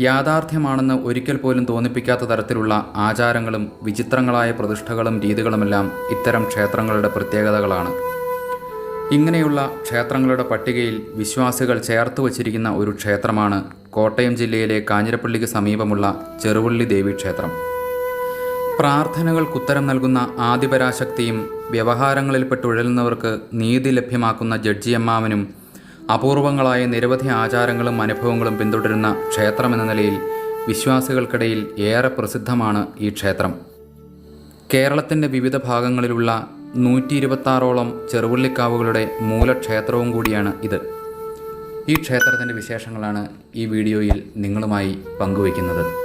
യാഥാർത്ഥ്യമാണെന്ന് ഒരിക്കൽ പോലും തോന്നിപ്പിക്കാത്ത തരത്തിലുള്ള ആചാരങ്ങളും വിചിത്രങ്ങളായ പ്രതിഷ്ഠകളും രീതികളുമെല്ലാം ഇത്തരം ക്ഷേത്രങ്ങളുടെ പ്രത്യേകതകളാണ്. ഇങ്ങനെയുള്ള ക്ഷേത്രങ്ങളുടെ പട്ടികയിൽ വിശ്വാസികൾ ചേർത്ത് വച്ചിരിക്കുന്ന ഒരു ക്ഷേത്രമാണ് കോട്ടയം ജില്ലയിലെ കാഞ്ഞിരപ്പള്ളിക്ക് സമീപമുള്ള ചെറുവള്ളി ദേവീക്ഷേത്രം. പ്രാർത്ഥനകൾക്കുത്തരം നൽകുന്ന ആദിപരാശക്തിയും വ്യവഹാരങ്ങളിൽപ്പെട്ടുഴലുന്നവർക്ക് നീതി ലഭ്യമാക്കുന്ന ജഡ്ജിയമ്മാവനും അപൂർവങ്ങളായ നിരവധി ആചാരങ്ങളും അനുഭവങ്ങളും പിന്തുടരുന്ന ക്ഷേത്രമെന്ന നിലയിൽ വിശ്വാസികൾക്കിടയിൽ ഏറെ പ്രസിദ്ധമാണ് ഈ ക്ഷേത്രം. കേരളത്തിൻ്റെ വിവിധ ഭാഗങ്ങളിലുള്ള 126ഓളം ചെറുവള്ളിക്കാവുകളുടെ മൂലക്ഷേത്രവും കൂടിയാണ് ഇത്. ഈ ക്ഷേത്രത്തിൻ്റെ വിശേഷങ്ങളാണ് ഈ വീഡിയോയിൽ നിങ്ങളുമായി പങ്കുവയ്ക്കുന്നത്.